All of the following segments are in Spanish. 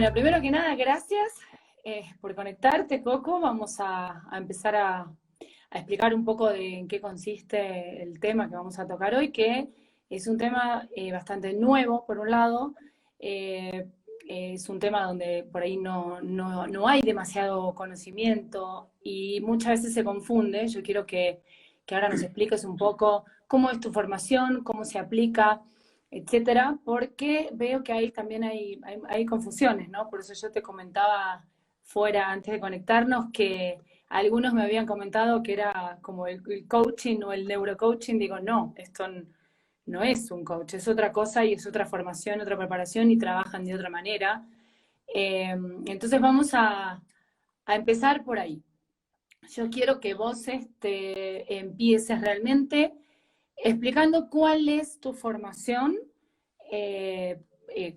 Bueno, primero que nada, gracias por conectarte, Coco. Vamos a empezar a explicar un poco de en qué consiste el tema que vamos a tocar hoy, que es un tema bastante nuevo, por un lado. Eh, es un tema donde por ahí no hay demasiado conocimiento y muchas veces se confunde. Yo quiero que ahora nos expliques un poco cómo es tu formación, cómo se aplica, etcétera, porque veo que ahí también hay confusiones, ¿no? Por eso yo te comentaba fuera, antes de conectarnos, que algunos me habían comentado que era como el coaching o el neurocoaching. Digo, no, esto no es un coach, es otra cosa y es otra formación, otra preparación y trabajan de otra manera. Entonces vamos a empezar por ahí. Yo quiero que vos empieces realmente explicando cuál es tu formación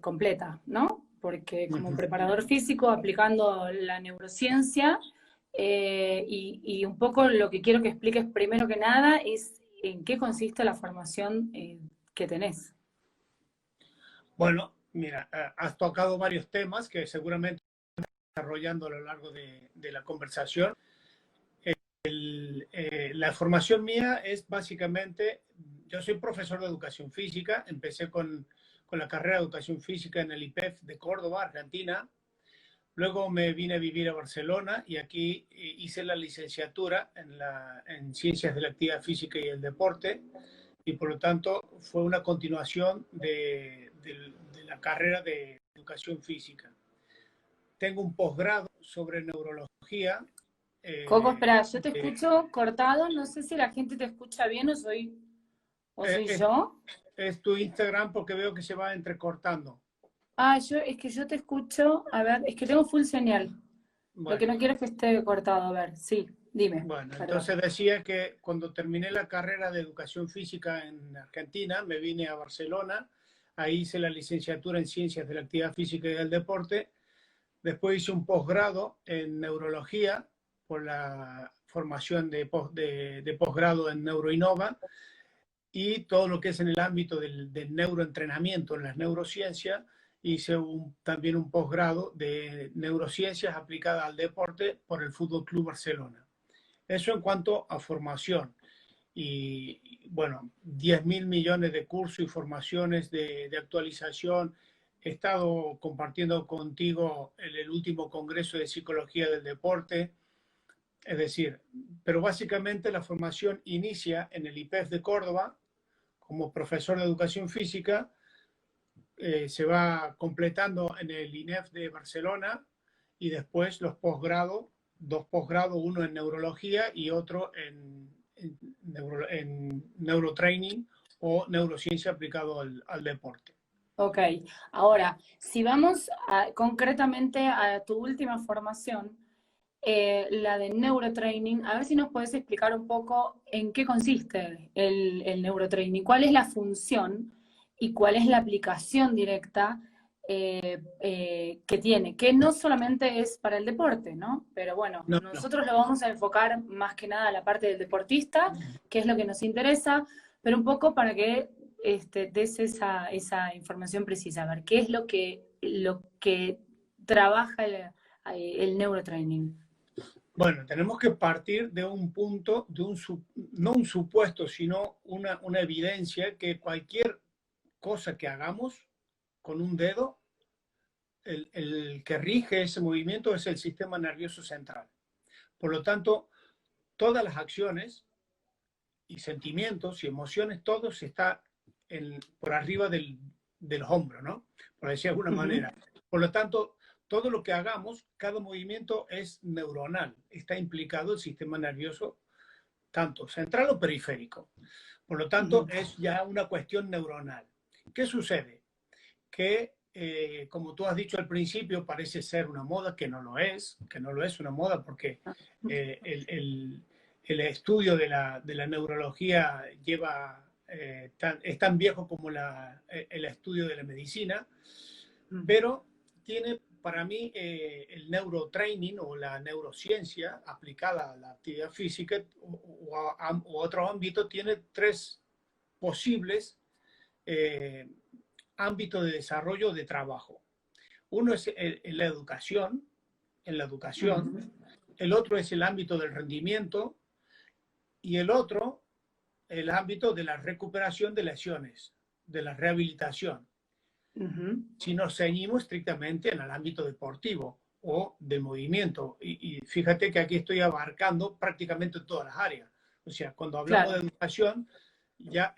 completa, ¿no? Porque como preparador físico, aplicando la neurociencia, y un poco lo que quiero que expliques primero que nada es en qué consiste la formación que tenés. Bueno, mira, has tocado varios temas que seguramente desarrollando a lo largo de la conversación. La formación mía es básicamente, yo soy profesor de educación física, empecé con la carrera de educación física en el IPEF de Córdoba, Argentina. Luego me vine a vivir a Barcelona y aquí hice la licenciatura en Ciencias de la Actividad Física y el Deporte, y por lo tanto fue una continuación de la carrera de educación física. Tengo un posgrado sobre neurología. Coco, espera, yo te De, escucho cortado, no sé si la gente te escucha bien o soy es, yo. es tu Instagram porque veo que se va entrecortando. Es que yo te escucho, a ver, es que tengo full señal. Lo que Bueno, no quiero es que esté cortado, a ver, sí, dime, bueno, perdón. entonces decía que cuando terminé la carrera de educación física en Argentina, me vine a Barcelona, ahí hice la licenciatura en Ciencias de la Actividad Física y del Deporte. Después hice un posgrado en neurología por la formación de posgrado en Neuroinnova, y todo lo que es en el ámbito del neuroentrenamiento en las neurociencias. Hice también un posgrado de neurociencias aplicadas al deporte por el Fútbol Club Barcelona. Eso en cuanto a formación. Y bueno, 10.000 millones de cursos y formaciones de actualización. He estado compartiendo contigo el último Congreso de Psicología del Deporte. Es decir, pero básicamente la formación inicia en el IPEF de Córdoba como profesor de educación física, se va completando en el INEF de Barcelona, y después los posgrados, dos posgrados, uno en neurología y otro en neurotraining o neurociencia aplicado al deporte. Ok, ahora, si vamos concretamente a tu última formación, la de neurotraining, a ver si nos puedes explicar un poco en qué consiste el neurotraining, cuál es la función y cuál es la aplicación directa que tiene, que no solamente es para el deporte, ¿no? Pero bueno, No, no. nosotros lo vamos a enfocar más que nada a la parte del deportista, que es lo que nos interesa, pero un poco para que des esa información precisa, a ver, ¿qué es lo que trabaja el neurotraining? Bueno, tenemos que partir de un punto, no un supuesto, sino una evidencia que cualquier cosa que hagamos con un dedo, el que rige ese movimiento es el sistema nervioso central. Por lo tanto, todas las acciones y sentimientos y emociones, todo se está por arriba del hombro, ¿no? Por decir de alguna manera. Por lo tanto, todo lo que hagamos, cada movimiento es neuronal, está implicado el sistema nervioso, tanto central o periférico. Por lo tanto, es ya una cuestión neuronal. ¿Qué sucede? Que, como tú has dicho al principio, parece ser una moda, que no lo es una moda, porque el estudio de la neurología es tan viejo como el estudio de la medicina, pero tiene para mí el neurotraining o la neurociencia aplicada a la actividad física o otro ámbito tiene tres posibles ámbitos de desarrollo de trabajo. Uno es en la educación, Ujú, el otro es el ámbito del rendimiento y el otro, el ámbito de la recuperación de lesiones, de la rehabilitación. ujú. Si nos ceñimos estrictamente en el ámbito deportivo o de movimiento, y fíjate que aquí estoy abarcando prácticamente todas las áreas. O sea, cuando hablamos de Claro, educación, ya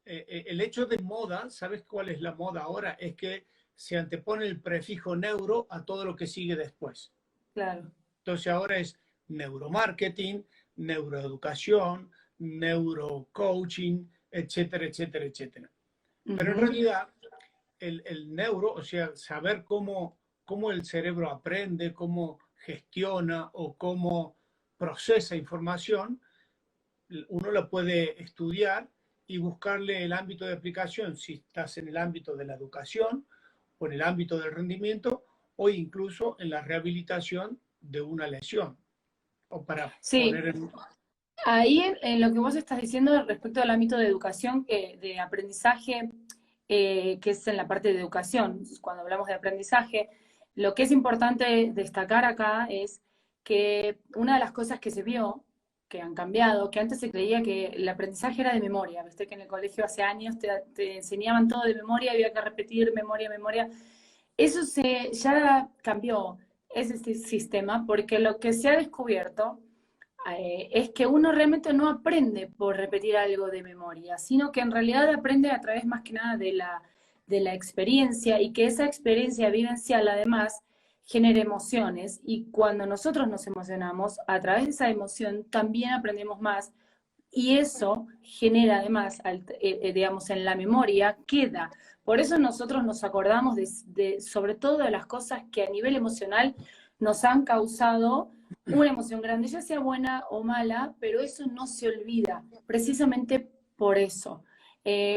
el hecho de moda, ¿sabes cuál es la moda ahora? Es que se antepone el prefijo neuro a todo lo que sigue después. claro. Entonces ahora es neuromarketing, neuroeducación, neurocoaching, etcétera, etcétera, etcétera. Pero en Ujú. realidad el neuro, o sea, saber cómo el cerebro aprende, cómo gestiona o cómo procesa información, uno la puede estudiar y buscarle el ámbito de aplicación si estás en el ámbito de la educación o en el ámbito del rendimiento o incluso en la rehabilitación de una lesión. O para Sí, poner en... ahí en lo que vos estás diciendo respecto al ámbito de educación, de aprendizaje, que es en la parte de educación, cuando hablamos de aprendizaje, lo que es importante destacar acá es que una de las cosas que se vio, que han cambiado, que antes se creía que el aprendizaje era de memoria, viste que en el colegio hace años te enseñaban todo de memoria, había que repetir memoria, memoria. Eso ya cambió ese sistema porque lo que se ha descubierto es que uno realmente no aprende por repetir algo de memoria, sino que en realidad aprende a través más que nada de la experiencia y que esa experiencia vivencial además genera emociones y cuando nosotros nos emocionamos, a través de esa emoción también aprendemos más y eso genera además, digamos, en la memoria, queda. Por eso nosotros nos acordamos sobre todo de las cosas que a nivel emocional nos han causado una emoción grande, ya sea buena o mala, pero eso no se olvida, precisamente por eso.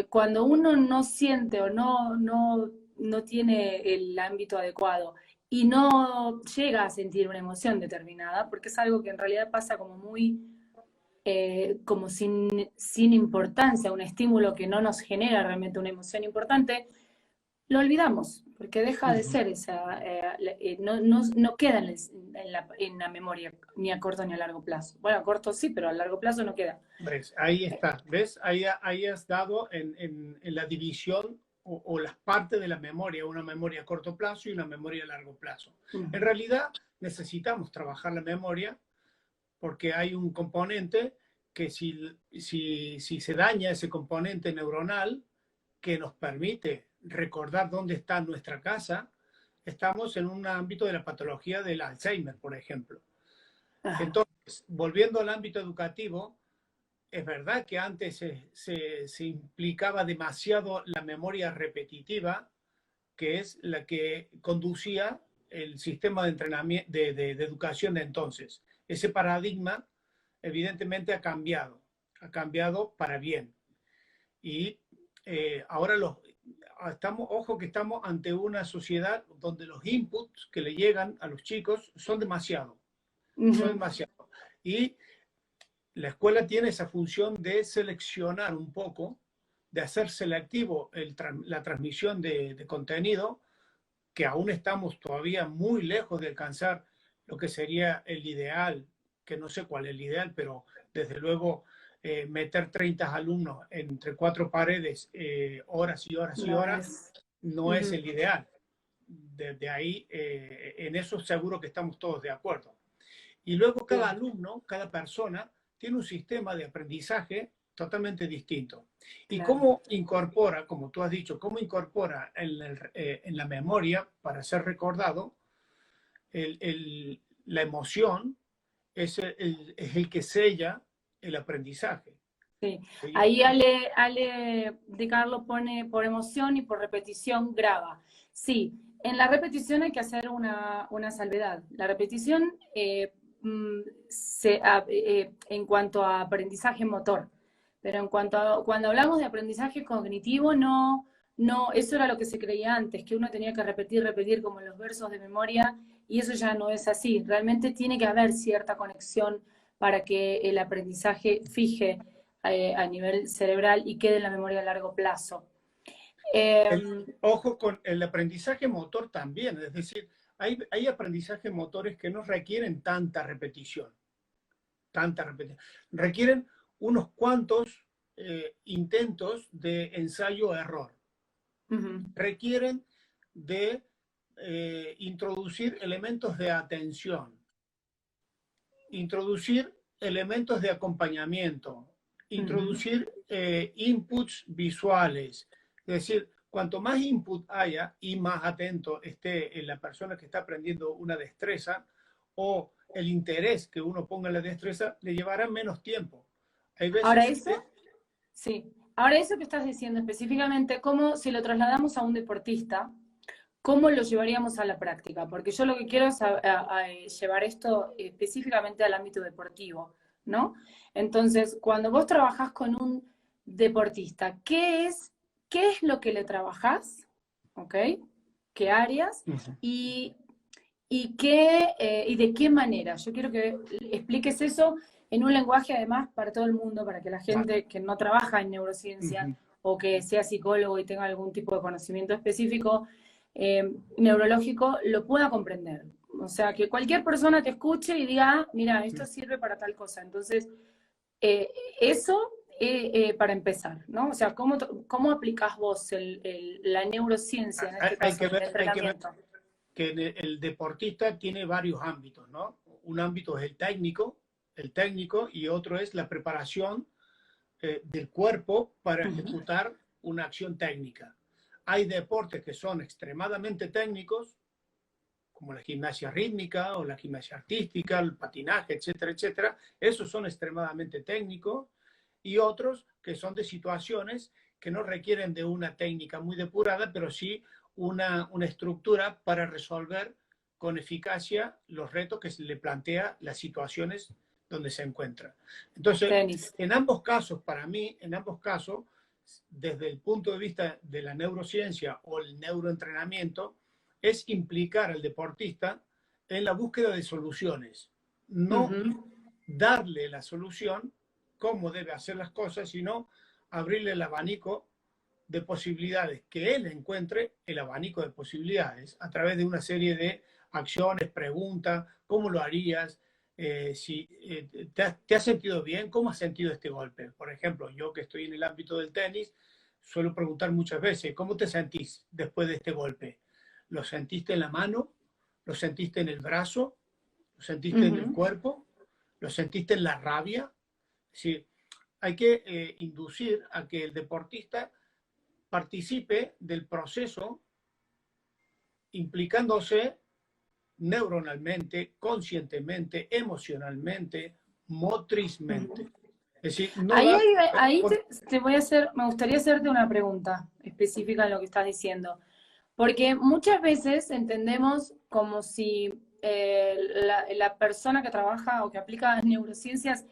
Cuando uno no siente o no tiene el ámbito adecuado y no llega a sentir una emoción determinada, porque es algo que en realidad pasa como muy como sin importancia, un estímulo que no nos genera realmente una emoción importante, lo olvidamos, porque deja de ser esa, no queda en la memoria, ni a corto ni a largo plazo. Bueno, a corto sí, pero a largo plazo no queda. ¿Ves? Ahí está. ¿Ves? Ahí has dado en la división o las partes de la memoria, una memoria a corto plazo y una memoria a largo plazo. En Ujú. realidad necesitamos trabajar la memoria porque hay un componente que si se daña ese componente neuronal que nos permite recordar dónde está nuestra casa, estamos en un ámbito de la patología del Alzheimer, por ejemplo. Ah, Entonces, volviendo al ámbito educativo, es verdad que antes se implicaba demasiado la memoria repetitiva, que es la que conducía el sistema de entrenamiento de educación de entonces. Ese paradigma evidentemente ha cambiado para bien. Y ahora ojo que estamos ante una sociedad donde los inputs que le llegan a los chicos son ujú, demasiado. Y la escuela tiene esa función de seleccionar un poco, de hacer selectivo la transmisión de contenido, que aún estamos todavía muy lejos de alcanzar lo que sería el ideal, que no sé cuál es el ideal, pero desde luego meter 30 alumnos entre cuatro paredes, horas y horas y no horas, es. no es Ujú, el ideal. Desde ahí, en eso seguro que estamos todos de acuerdo. Y luego cada sí, alumno, cada persona, tiene un sistema de aprendizaje totalmente distinto. ¿Y claro. cómo incorpora, como tú has dicho, cómo incorpora en la memoria para ser recordado la emoción es el que sella el aprendizaje? Sí, ¿Sí? ahí Ale de Carlo pone por emoción y por repetición graba. Sí, en la repetición hay que hacer una salvedad. La repetición en cuanto a aprendizaje motor, pero en cuanto a cuando hablamos de aprendizaje cognitivo, no, eso era lo que se creía antes, que uno tenía que repetir, repetir como los versos de memoria, y eso ya no es así. Realmente tiene que haber cierta conexión para que el aprendizaje fije a nivel cerebral y quede en la memoria a largo plazo. Ojo con el aprendizaje motor también, es decir, hay aprendizajes motores que no requieren tanta repetición, requieren unos cuantos intentos de ensayo-error, requieren de introducir elementos de atención, introducir elementos de acompañamiento, introducir inputs visuales. Es decir, cuanto más input haya y más atento esté en la persona que está aprendiendo una destreza o el interés que uno ponga en la destreza, le llevará menos tiempo. Hay Ahora veces eso, sí. Ahora eso que estás diciendo específicamente, ¿cómo si lo trasladamos a un deportista, cómo lo llevaríamos a la práctica? Porque yo lo que quiero es llevar esto específicamente al ámbito deportivo, ¿no? Entonces, cuando vos trabajás con un deportista, qué es lo que le trabajás? ¿Ok? ¿Qué áreas? Y y de qué manera. Yo quiero que expliques eso en un lenguaje además para todo el mundo, para que la gente que no trabaja en neurociencia o que sea psicólogo y tenga algún tipo de conocimiento específico neurológico lo pueda comprender. O sea, que cualquier persona te escuche y diga, ah, mira, esto sirve para tal cosa. Entonces, eh, eso para empezar, ¿no? O sea, ¿cómo aplicás vos la neurociencia, en este hay caso, que en el ver, hay que ver entrenamiento? que el deportista tiene varios ámbitos, ¿no? Un ámbito es el técnico y otro es la preparación del cuerpo para ejecutar una acción técnica. Hay deportes que son extremadamente técnicos, como la gimnasia rítmica o la gimnasia artística, el patinaje, etcétera, etcétera. Esos son extremadamente técnicos y otros que son de situaciones que no requieren de una técnica muy depurada, pero sí una estructura para resolver con eficacia los retos que se le plantea las situaciones donde se encuentra. Entonces, Tenis. en ambos casos, para mí, en ambos casos, desde el punto de vista de la neurociencia o el neuroentrenamiento, es implicar al deportista en la búsqueda de soluciones, no darle la solución, cómo debe hacer las cosas, sino abrirle el abanico de posibilidades, que él encuentre el abanico de posibilidades a través de una serie de acciones, preguntas, ¿cómo lo harías? Si te has sentido bien, ¿cómo has sentido este golpe? Por ejemplo, yo que estoy en el ámbito del tenis, suelo preguntar muchas veces, ¿cómo te sentís después de este golpe? ¿Lo sentiste en la mano? ¿Lo sentiste en el brazo? ¿Lo sentiste en el cuerpo? ¿Lo sentiste en la rabia? Sí, hay que inducir a que el deportista participe del proceso implicándose neuronalmente, conscientemente, emocionalmente, motrizmente. Es decir, no Ahí, da... ahí te voy a hacer, me gustaría hacerte una pregunta específica en lo que estás diciendo. Porque muchas veces entendemos como si la persona que trabaja o que aplica neurociencias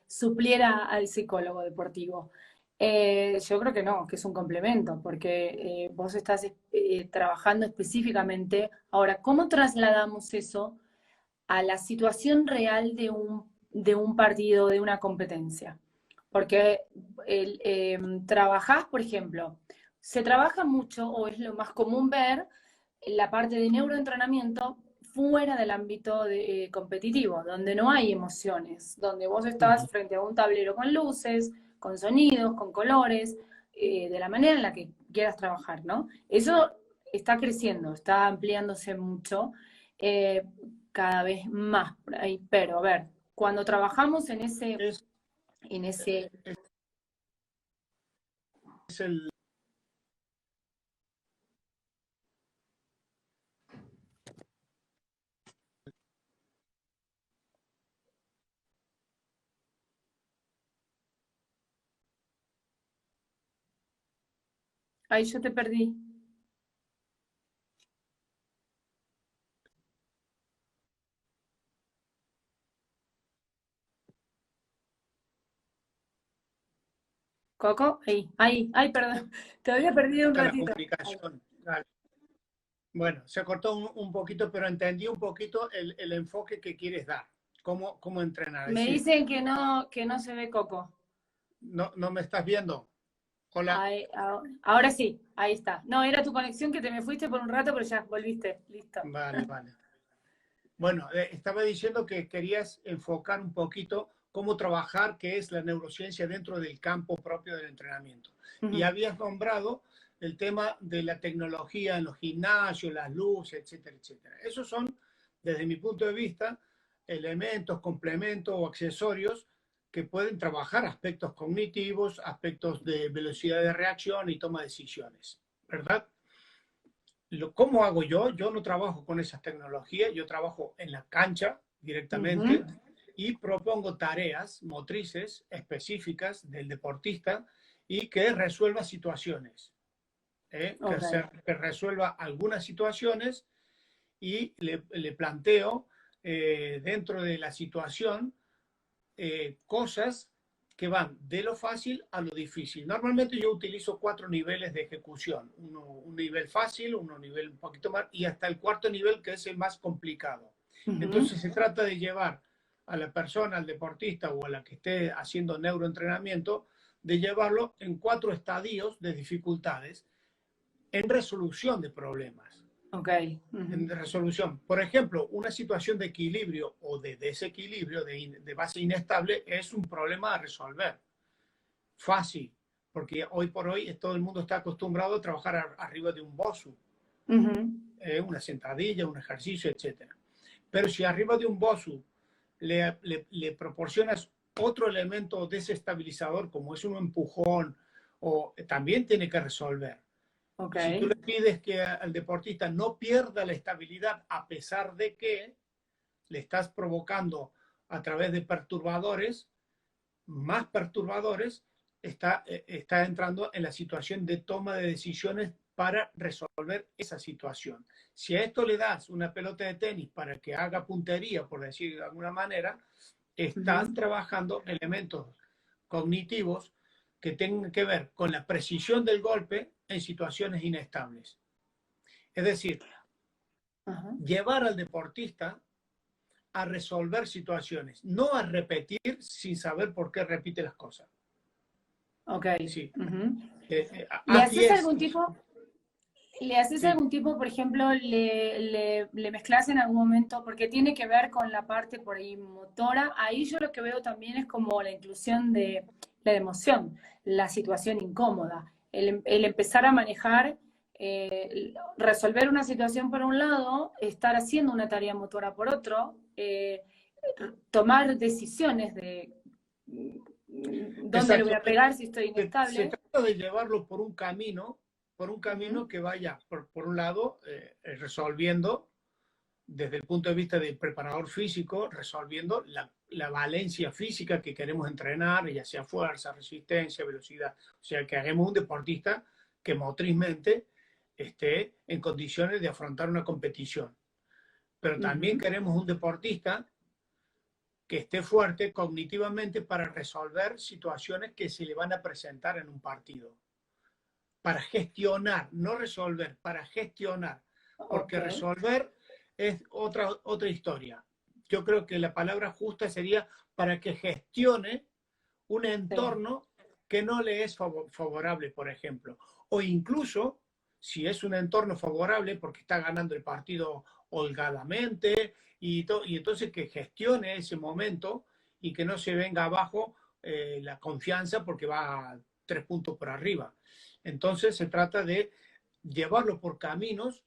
supliera al psicólogo deportivo. Yo creo que no, que es un complemento, porque vos estás trabajando específicamente. Ahora, ¿cómo trasladamos eso a la situación real de un partido, de una competencia? Porque trabajás, por ejemplo, se trabaja mucho, o es lo más común ver, la parte de neuroentrenamiento fuera del ámbito competitivo, donde no hay emociones, donde vos estás frente a un tablero con luces, con sonidos, con colores, de la manera en la que quieras trabajar, ¿no? Eso está creciendo, está ampliándose mucho, eh, cada vez más por ahí, pero a ver, cuando trabajamos es, en ese es el... Ahí yo te perdí. Coco, ahí, perdón. Te había perdido un La ratito. Ahí. comunicación. Vale. Bueno, se cortó un poquito, pero entendí un poquito el enfoque que quieres dar, cómo entrenar. Es Me decir, dicen que no se ve Coco. no me estás viendo. Hola. Ahora sí, ahí está. No, era tu conexión que te me fuiste por un rato, pero ya volviste. Listo. Vale, vale. Bueno, estaba diciendo que querías enfocar un poquito cómo trabajar, qué es la neurociencia dentro del campo propio del entrenamiento. Y Ujú, habías nombrado el tema de la tecnología en los gimnasios, las luces, etcétera, etcétera. Esos son, desde mi punto de vista, elementos, complementos o accesorios que pueden trabajar aspectos cognitivos, aspectos de velocidad de reacción y toma de decisiones, ¿verdad? ¿Cómo hago yo? Yo no trabajo con esas tecnologías, yo trabajo en la cancha directamente ujú. y propongo tareas motrices específicas del deportista y que resuelva situaciones, Ok. que resuelva algunas situaciones y le planteo dentro de la situación cosas que van de lo fácil a lo difícil. Normalmente yo utilizo 4 niveles de ejecución. Un nivel fácil, un nivel un poquito más y hasta el cuarto nivel que es el más complicado. Ujú. Entonces se trata de llevar a la persona, al deportista o a la que esté haciendo neuroentrenamiento, de llevarlo en 4 estadios de dificultades en resolución de problemas Ok. Ujú. en resolución. Por ejemplo, una situación de equilibrio o de desequilibrio de base inestable es un problema a resolver. Fácil, porque hoy por hoy todo el mundo está acostumbrado a trabajar arriba de un BOSU, Ujú. una sentadilla, un ejercicio, etcétera. Pero si arriba de un BOSU le proporcionas otro elemento desestabilizador, como es un empujón, o también tiene que resolver. Ok. Si tú le pides que al deportista no pierda la estabilidad a pesar de que le estás provocando a través de perturbadores, más perturbadores, está entrando en la situación de toma de decisiones para resolver esa situación. Si a esto le das una pelota de tenis para que haga puntería, por decir de alguna manera, estás Ujú. trabajando elementos cognitivos que tengan que ver con la precisión del golpe en situaciones inestables. Es decir, Ajá. llevar al deportista a resolver situaciones, no a repetir sin saber por qué repite las cosas. Ok. Sí, Ujú. ¿Le haz haces 10, algún tipo? ¿Le haces sí, algún tipo, por ejemplo, le mezclas en algún momento, porque tiene que ver con la parte por ahí motora? Ahí yo lo que veo también es como la inclusión de la emoción, la situación incómoda, el empezar a manejar, resolver una situación por un lado, estar haciendo una tarea motora por otro, tomar decisiones de dónde le voy a exacto. pegar si estoy Se inestable. trata de llevarlo por un camino Ujú, que vaya, por un lado, resolviendo desde el punto de vista del preparador físico, resolviendo la valencia física que queremos entrenar, ya sea fuerza, resistencia, velocidad. O sea, que hagamos un deportista que motrizmente esté en condiciones de afrontar una competición. Pero también ujú. queremos un deportista que esté fuerte cognitivamente para resolver situaciones que se le van a presentar en un partido. Para gestionar, no resolver, para gestionar. Ok. Porque resolver es otra historia. Yo creo que la palabra justa sería para que gestione un Sí. entorno que no le es favorable, por ejemplo. O incluso, si es un entorno favorable porque está ganando el partido holgadamente y entonces que gestione ese momento y que no se venga abajo la confianza porque va 3 puntos por arriba. Entonces se trata de llevarlo por caminos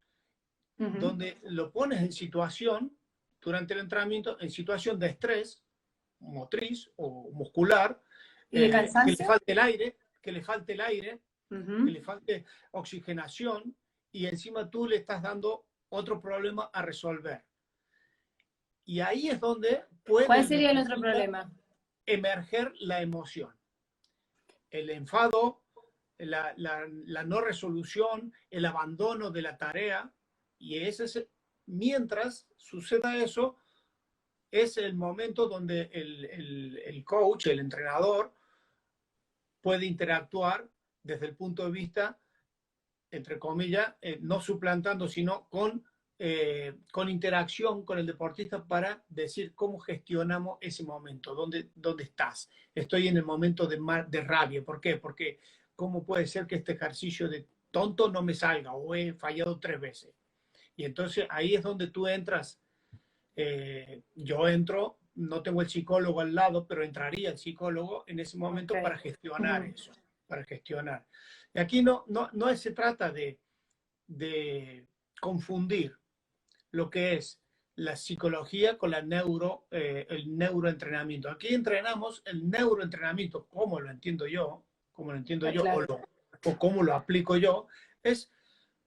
Ujú. donde lo pones en situación durante el entrenamiento, en situación de estrés motriz o muscular, ¿Y de que le cansancio? falte el aire, que le falte el aire, que Ujú. le falte oxigenación y encima tú le estás dando otro problema a resolver. Y ahí es donde puede ¿Cuál el sería el otro deportista problema? emerger la emoción, el enfado, la no resolución, el abandono de la tarea. Y ese es, mientras suceda eso, es el momento donde el coach, el entrenador, puede interactuar desde el punto de vista, entre comillas, no suplantando, sino con interacción con el deportista para decir cómo gestionamos ese momento, dónde estás. Estoy en el momento de rabia. ¿Por qué? Porque ¿cómo puede ser que este ejercicio de tonto no me salga o he fallado 3 veces? Y entonces ahí es donde tú entras. Yo entro, no tengo el psicólogo al lado, pero entraría el psicólogo en ese momento Ok. para gestionar Ujú. eso, para gestionar. Y aquí no se trata de confundir lo que es la psicología con el neuroentrenamiento. Aquí entrenamos el neuroentrenamiento, como lo entiendo Ah, yo claro. o cómo lo aplico yo, es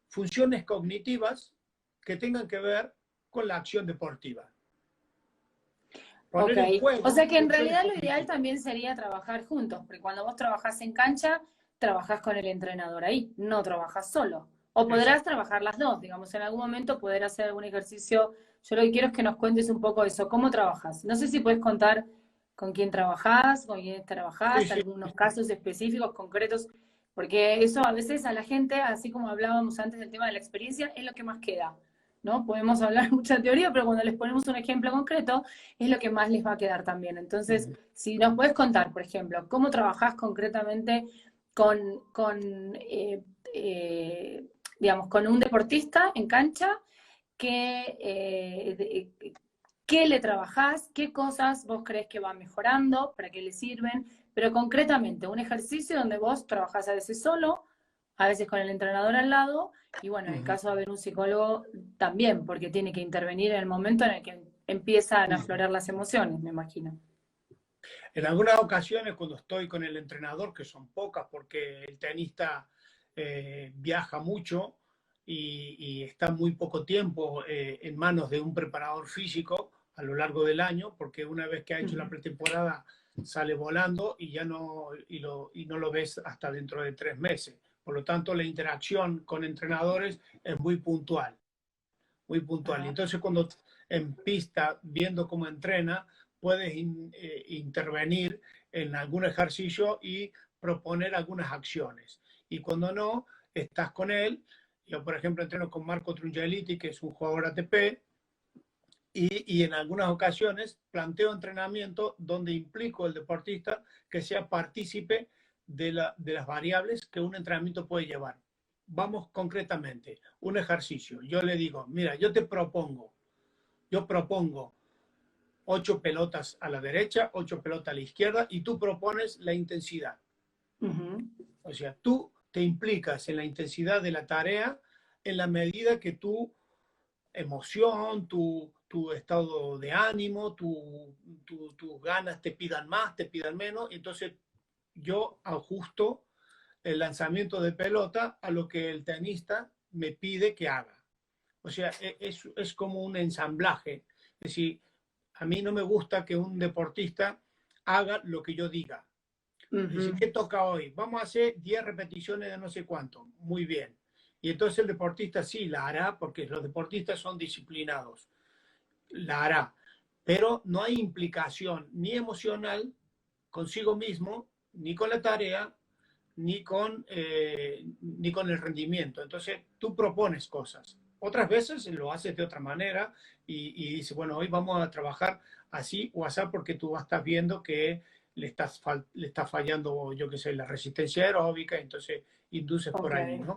funciones cognitivas que tengan que ver con la acción deportiva. Ok. Poner en O juego sea que en funciones realidad lo ideal cognitivas. también sería trabajar juntos, porque cuando vos trabajás en cancha, trabajás con el entrenador ahí, no trabajás solo. O podrás Exacto. trabajar las dos, digamos, en algún momento poder hacer algún ejercicio. Yo lo que quiero es que nos cuentes un poco eso, cómo trabajas. No sé si puedes contar con quién trabajás, con quién Sí, trabajás, sí, algunos sí. casos específicos, concretos, porque eso a veces a la gente, así como hablábamos antes del tema de la experiencia, es lo que más queda. ¿No? Podemos hablar mucha teoría, pero cuando les ponemos un ejemplo concreto, es lo que más les va a quedar también. Entonces, si nos puedes contar, por ejemplo, cómo trabajás concretamente con eh, digamos, con un deportista en cancha, qué, qué le trabajás, qué cosas vos crees que va mejorando, para qué le sirven, pero concretamente un ejercicio donde vos trabajás a veces solo, a veces con el entrenador al lado, y bueno, en el Ujú, caso de haber un psicólogo también, porque tiene que intervenir en el momento en el que empiezan a ujú. aflorar las emociones, me imagino. En algunas ocasiones, cuando estoy con el entrenador, que son pocas porque el tenista viaja mucho y está muy poco tiempo en manos de un preparador físico a lo largo del año, porque una vez que ha hecho la Ujú. pretemporada sale volando y ya no lo ves hasta dentro de 3 meses. Por lo tanto, la interacción con entrenadores es muy puntual, muy puntual. Y Ajá. entonces cuando en pista, viendo cómo entrena, puedes intervenir en algún ejercicio y proponer algunas acciones. Y cuando no, estás con él. Yo, por ejemplo, entreno con Marco Trungeliti, que es un jugador ATP, y en algunas ocasiones planteo entrenamiento donde implico al deportista que sea partícipe de las variables que un entrenamiento puede llevar. Vamos concretamente, un ejercicio. Yo le digo, mira, yo propongo 8 pelotas a la derecha, 8 pelotas a la izquierda y tú propones la intensidad. Ujú. O sea, tú te implicas en la intensidad de la tarea en la medida que tu emoción, tu estado de ánimo, tus ganas te pidan más, te pidan menos. Entonces yo ajusto el lanzamiento de pelota a lo que el tenista me pide que haga. O sea, es como un ensamblaje. Es decir, a mí no me gusta que un deportista haga lo que yo diga. Dice, Ujú. ¿qué toca hoy? Vamos a hacer 10 repeticiones de no sé cuánto. Muy bien. Y entonces el deportista sí la hará porque los deportistas son disciplinados. La hará. Pero no hay implicación ni emocional consigo mismo, ni con la tarea, ni con el rendimiento. Entonces tú propones cosas. Otras veces lo haces de otra manera y dices, bueno, hoy vamos a trabajar así o así porque tú estás viendo que le está fallando, yo qué sé, la resistencia aeróbica, entonces induces por Ok. allí, ¿no?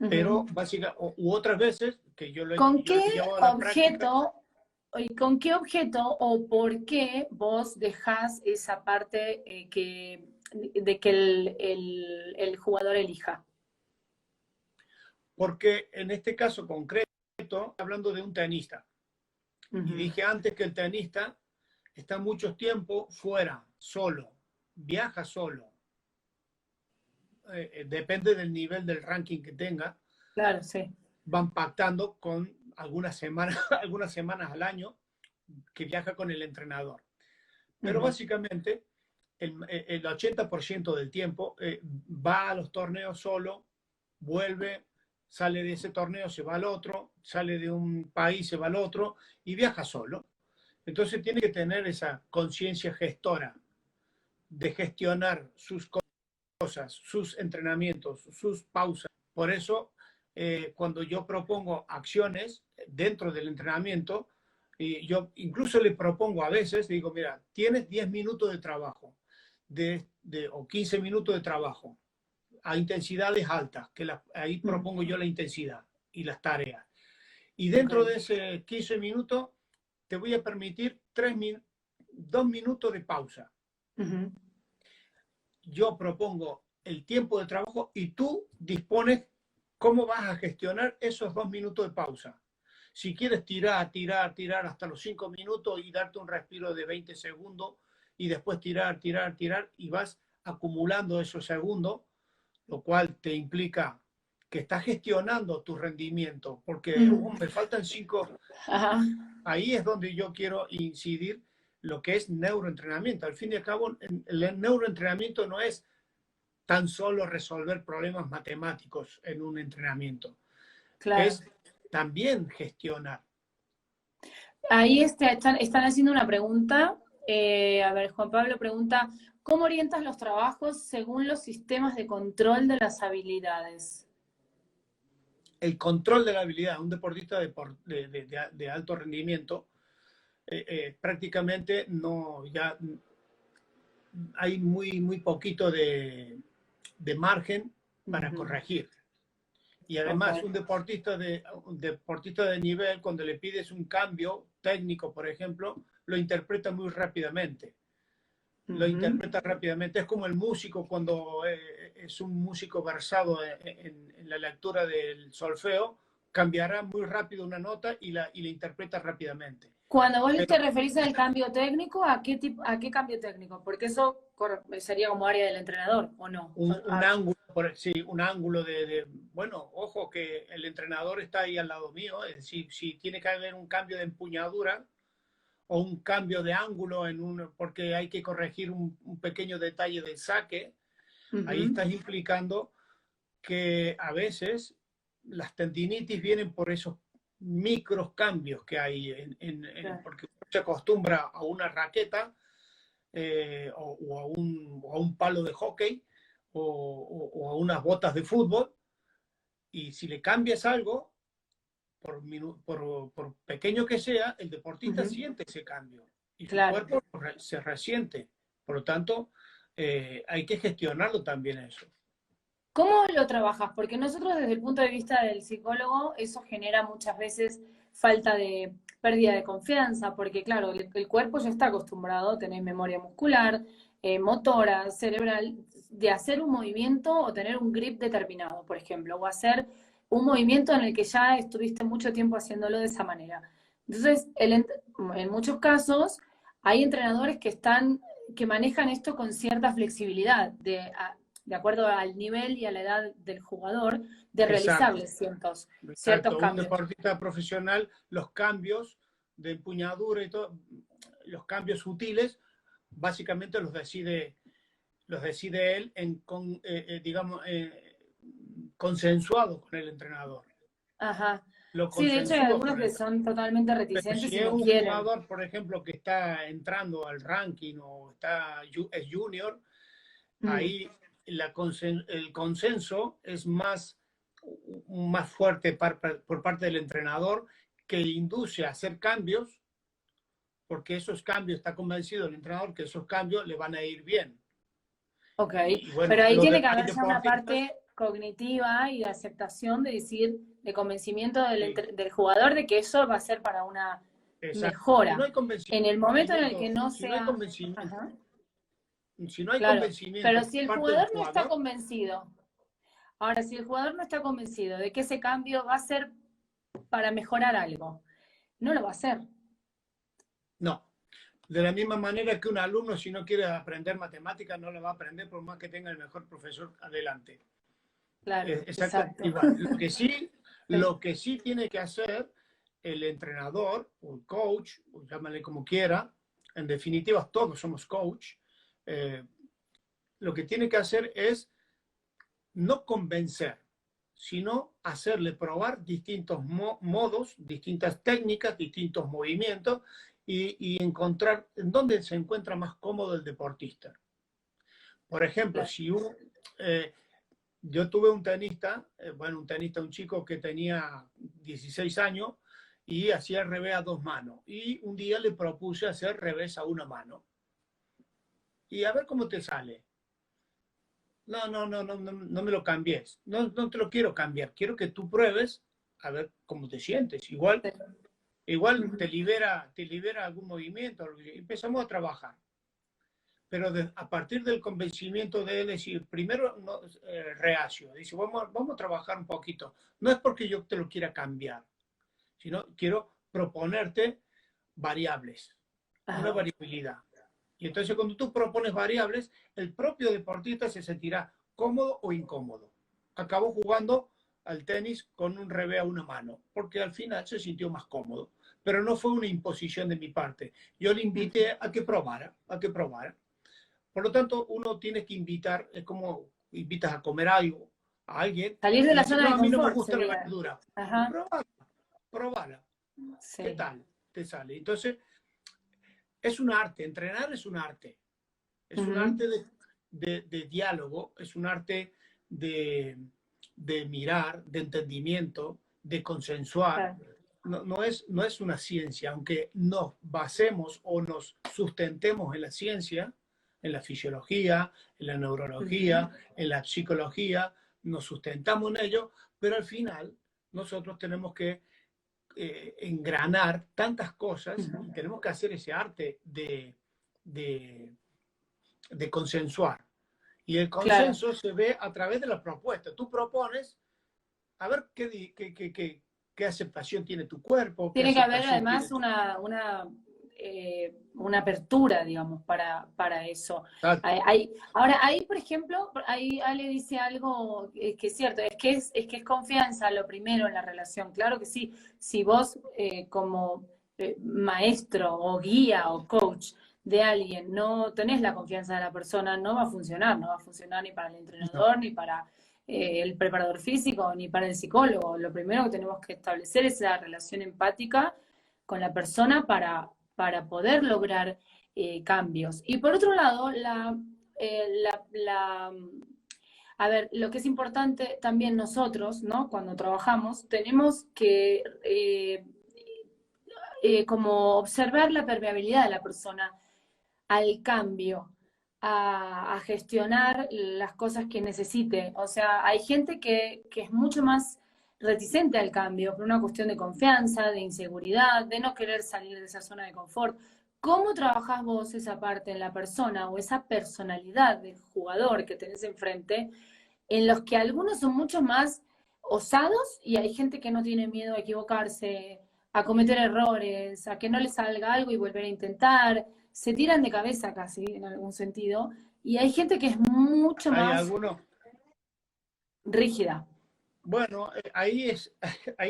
Pero Ujú. básicamente, u otras veces que ¿Con yo lo qué he llevado a la práctica. objeto y con qué objeto o por qué vos dejás esa parte de que el jugador elija? Porque en este caso concreto, hablando de un tenista, y Ujú. dije antes que el tenista está mucho tiempo fuera, solo, viaja solo, depende del nivel del ranking que tenga, Claro, sí. van pactando con algunas semanas, algunas semanas al año que viaja con el entrenador. Pero Ujú. básicamente el 80% del tiempo va a los torneos solo, vuelve, sale de ese torneo, se va al otro, sale de un país, se va al otro y viaja solo. Entonces tiene que tener esa conciencia gestora de gestionar sus cosas, sus entrenamientos, sus pausas. Por eso, cuando yo propongo acciones dentro del entrenamiento, y yo incluso le propongo a veces, digo, mira, tienes 10 minutos de trabajo o 15 minutos de trabajo. a intensidades altas, ahí Mm, propongo yo la intensidad y las tareas. Y dentro ok. de ese 15 minutos te voy a permitir 2 minutos de pausa. Ujú. Yo propongo el tiempo de trabajo y tú dispones cómo vas a gestionar esos 2 minutos de pausa. Si quieres tirar hasta los 5 minutos y darte un respiro de 20 segundos y después tirar y vas acumulando esos segundos, lo cual te implica que estás gestionando tu rendimiento, porque Mm. me faltan 5. Ajá, Ahí es donde yo quiero incidir lo que es neuroentrenamiento. Al fin y al cabo, el neuroentrenamiento no es tan solo resolver problemas matemáticos en un entrenamiento, claro. es también gestionar. Ahí están haciendo una pregunta. A ver, Juan Pablo pregunta, ¿cómo orientas los trabajos según los sistemas de control de las habilidades? El control de la habilidad, un deportista de alto rendimiento, prácticamente no, ya hay muy poquito de margen para Ujú. corregir. Y Ok. además, un deportista de nivel, cuando le pides un cambio técnico, por ejemplo, lo interpreta muy rápidamente. Lo Ujú. interpreta rápidamente. Es como el músico cuando es un músico versado en la lectura del solfeo, cambiará muy rápido una nota y la interpreta rápidamente. Cuando vos Pero te referís al cambio técnico, a qué cambio técnico? Porque eso sería como área del entrenador, ¿o no? un ángulo, sí, un ángulo bueno, ojo que el entrenador está ahí al lado mío, es decir, si tiene que haber un cambio de empuñadura o un cambio de ángulo porque hay que corregir un pequeño detalle del saque, ahí Ujú. estás implicando que a veces las tendinitis vienen por esos micros cambios que hay, Claro. porque se acostumbra a una raqueta o a un palo de hockey o a unas botas de fútbol, y si le cambias algo, por pequeño que sea, el deportista Ujú. siente ese cambio y su Claro. cuerpo se resiente. Por lo tanto, hay que gestionarlo también eso. ¿Cómo lo trabajas? Porque nosotros desde el punto de vista del psicólogo, eso genera muchas veces falta de pérdida de confianza, porque claro, el cuerpo ya está acostumbrado a tener memoria muscular, motora, cerebral, de hacer un movimiento o tener un grip determinado, por ejemplo, o hacer un movimiento en el que ya estuviste mucho tiempo haciéndolo de esa manera. Entonces, en muchos casos, hay entrenadores que manejan esto con cierta flexibilidad, de acuerdo al nivel y a la edad del jugador, de Exacto, realizarles ciertos exacto. Un cambios. deportista profesional, los cambios de empuñadura y todo, los cambios sutiles, básicamente los decide él digamos, consensuado con el entrenador. Ajá. Lo Sí, de hecho hay consensúa algunos con que él. son totalmente Pero reticentes si y es no un quieren. jugador, por ejemplo, que está entrando al ranking o es junior, Mm, ahí el consenso es más fuerte por parte del entrenador, que induce a hacer cambios, porque esos cambios, está convencido el entrenador que esos cambios le van a ir bien. ok, Y pero bueno, ahí tiene que hay haber ya una deportistas, parte cognitiva y de aceptación de decir, de convencimiento sí, del jugador de que eso va a ser para una exacto. Si no mejora. hay En el momento en el convencimiento, que no si no hay sea, convencimiento, ajá, si no hay claro, pero convencimiento si por el parte del jugador no está jugador, convencido, ahora, si el jugador no está convencido de que ese cambio va a ser para mejorar algo, no lo va a hacer. no. De la misma manera que un alumno, si no quiere aprender matemáticas, no lo va a aprender por más que tenga el mejor profesor adelante. Claro, Exactamente exacto. igual. Sí. Lo que sí tiene que hacer el entrenador o el coach, o llámale como quiera, en definitiva todos somos coach, eh, lo que tiene que hacer es no convencer, sino hacerle probar distintos modos, distintas técnicas, distintos movimientos y encontrar en dónde se encuentra más cómodo el deportista. Por ejemplo, Claro. si yo tuve un tenista, un chico que tenía 16 años y hacía revés a 2 manos. Y un día le propuse hacer revés a 1 mano. Y a ver cómo te sale. no me lo cambies. No te lo quiero cambiar. Quiero que tú pruebes a ver cómo te sientes. Igual Ujú. te libera algún movimiento. Empezamos a trabajar. Pero a partir del convencimiento de él, es decir, primero no, reacio, dice, vamos a trabajar un poquito. No es porque yo te lo quiera cambiar, sino quiero proponerte variables, una Ajá. variabilidad. Y entonces cuando tú propones variables, el propio deportista se sentirá cómodo o incómodo. Acabó jugando al tenis con un revés a una mano, porque al final se sintió más cómodo. Pero no fue una imposición de mi parte. Yo le Ujú. invité a que probara, a que probara. Por lo tanto, uno tiene que invitar, es como invitas a comer algo a alguien Salir de y la dice, zona no, de a mí no me confort gusta la sería. verdura. Ajá. Probala, probala. ¿Qué Sí. tal te sale? Entonces, es un arte, entrenar es un arte. Es un Ujú. arte de diálogo, es un arte de, de mirar, de entendimiento, de consensuar. Claro. No es una ciencia, aunque nos basemos o nos sustentemos en la ciencia, en la fisiología, en la Ujú. neurología, en la psicología, nos sustentamos en ello, pero al final nosotros tenemos que engranar tantas cosas Ujú. y tenemos que hacer ese arte de, de consensuar. Y el Claro. consenso se ve a través de la propuesta. Tú propones a ver qué aceptación tiene tu cuerpo, qué Tiene que haber aceptación tiene además tu... una apertura, digamos, para eso. Exacto. Ahora, ahí, por ejemplo, ahí Ale dice algo que es cierto, es que es confianza lo primero en la relación. Claro que sí, si vos como maestro o guía o coach de alguien no tenés la confianza de la persona, no va a funcionar, no va a funcionar ni para el No. entrenador, ni para el preparador físico ni para el psicólogo. Lo primero que tenemos que establecer es la relación empática con la persona para poder lograr cambios. Y por otro lado, a ver, lo que es importante también nosotros, ¿no? Cuando trabajamos, tenemos que como observar la permeabilidad de la persona al cambio, a gestionar las cosas que necesite. O sea, hay gente que es mucho más reticente al cambio por una cuestión de confianza, de inseguridad, de no querer salir de esa zona de confort. ¿Cómo trabajás vos esa parte en la persona o esa personalidad del jugador que tenés enfrente, en los que algunos son mucho más osados y hay gente que no tiene miedo a equivocarse, a cometer errores, a que no les salga algo y volver a intentar, se tiran de cabeza casi en algún sentido, y hay gente que es mucho Hay más algunos, rígida. bueno, ahí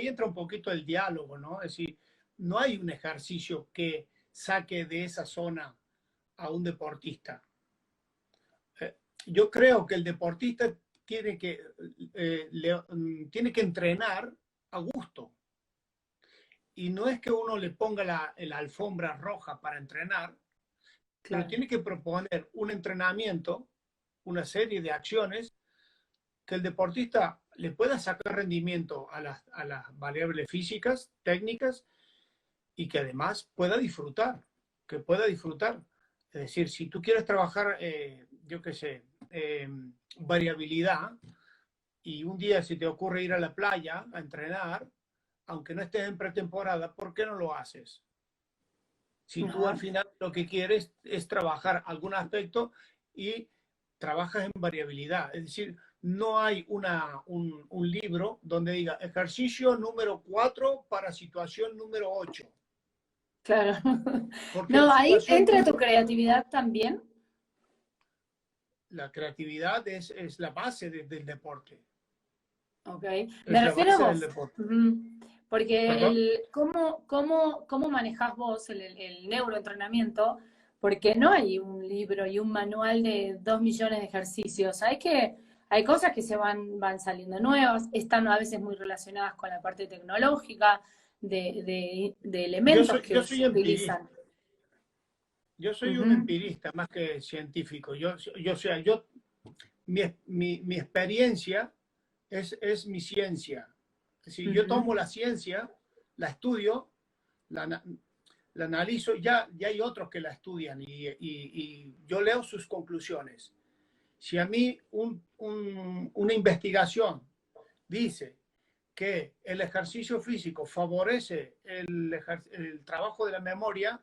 entra un poquito el diálogo, ¿no? Es decir, no hay un ejercicio que saque de esa zona a un deportista. Yo creo que el deportista tiene que, tiene que entrenar a gusto. Y no es que uno le ponga la alfombra roja para entrenar, pero Claro. tiene que proponer un entrenamiento, una serie de acciones que el deportista le pueda sacar rendimiento a las variables físicas, técnicas, y que además pueda disfrutar, que pueda disfrutar. Es decir, si tú quieres trabajar, yo qué sé, variabilidad, y un día se te ocurre ir a la playa a entrenar, aunque no estés en pretemporada, ¿por qué no lo haces? Si tú al Ajá. final lo que quieres es trabajar algún aspecto y trabajas en variabilidad. Es decir, no hay un libro donde diga ejercicio número 4 para situación número 8. Claro. Porque la No, ahí situación entra tu número... creatividad también. La creatividad es la base del deporte. Ok. Me Es la refiero a base del vos. deporte. Ujú. Porque ¿Perdón? cómo manejás vos el neuroentrenamiento, porque no hay un libro y un manual de 2 millones de ejercicios. Hay cosas que van saliendo nuevas, están a veces muy relacionadas con la parte tecnológica, de elementos que Yo se soy empirista. utilizan. Yo soy un Ujú. empirista más que científico. O sea, mi experiencia es mi ciencia. Si yo Ujú. tomo la ciencia, la estudio, la, la analizo, ya hay otros que la estudian y yo leo sus conclusiones. Si a mí una investigación dice que el ejercicio físico favorece el trabajo de la memoria,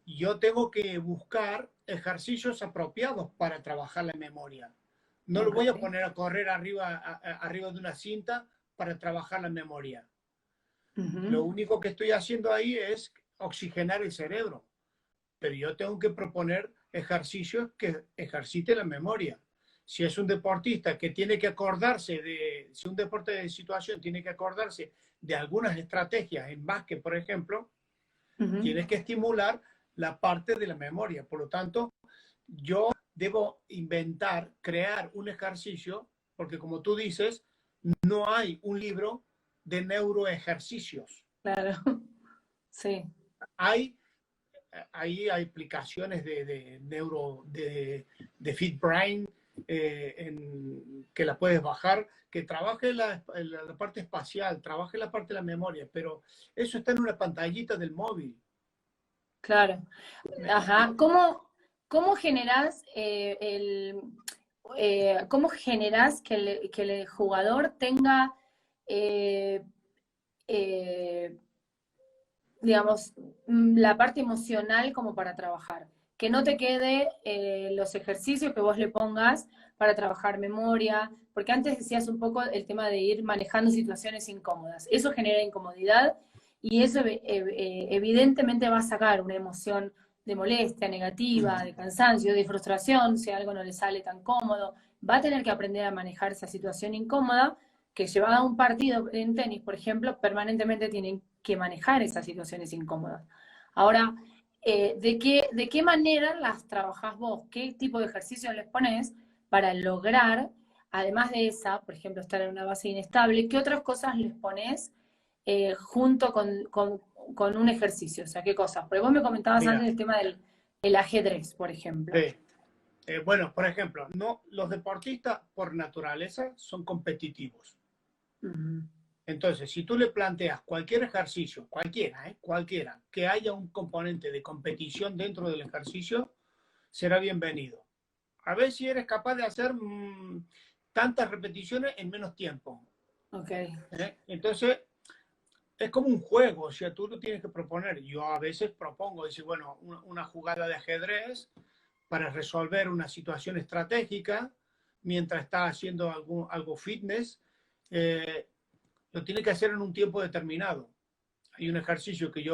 yo tengo que buscar ejercicios apropiados para trabajar la memoria. No lo voy a Ok. poner a correr arriba de una cinta para trabajar la memoria. Lo Ujú. único que estoy haciendo ahí es oxigenar el cerebro, pero yo tengo que proponer ejercicios que ejerciten la memoria. Si es un deportista que tiene que acordarse si un deporte de situación tiene que acordarse de algunas estrategias en básquet, por ejemplo, Ujú. tienes que estimular la parte de la memoria. Por lo tanto, yo debo inventar, crear un ejercicio, porque como tú dices, no hay un libro de neuroejercicios. Claro, sí. Hay, hay aplicaciones de FitBrain que la puedes bajar, que trabaje la parte espacial, trabaje la parte de la memoria, pero eso está en una pantallita del móvil. Claro. Ajá. ¿Cómo generás cómo generás que el jugador tenga eh, eh, digamos, la parte emocional como para trabajar? Que no te quede los ejercicios que vos le pongas para trabajar memoria, porque antes decías un poco el tema de ir manejando situaciones incómodas. Eso genera incomodidad y eso evidentemente va a sacar una emoción de molestia, negativa, de cansancio, de frustración, si algo no le sale tan cómodo. Va a tener que aprender a manejar esa situación incómoda que llevada a un partido en tenis, por ejemplo, permanentemente tienen que manejar esas situaciones incómodas. Ahora, de qué manera las trabajás vos? ¿Qué tipo de ejercicios les pones para lograr, además de esa, por ejemplo, estar en una base inestable, qué otras cosas les pones junto con un ejercicio? O sea, ¿qué cosas? Porque vos me comentabas antes Mira, el tema del el ajedrez, por ejemplo. sí. Bueno, por ejemplo, no, los deportistas por naturaleza son competitivos. Ujú. Entonces, si tú le planteas cualquier ejercicio, cualquiera, que haya un componente de competición dentro del ejercicio, será bienvenido. A ver si eres capaz de hacer tantas repeticiones en menos tiempo. Ok, Entonces, es como un juego, o sea, tú lo tienes que proponer. Yo a veces propongo, decir, bueno, una jugada de ajedrez para resolver una situación estratégica mientras está haciendo algo fitness, eh, lo tiene que hacer en un tiempo determinado. Hay un ejercicio que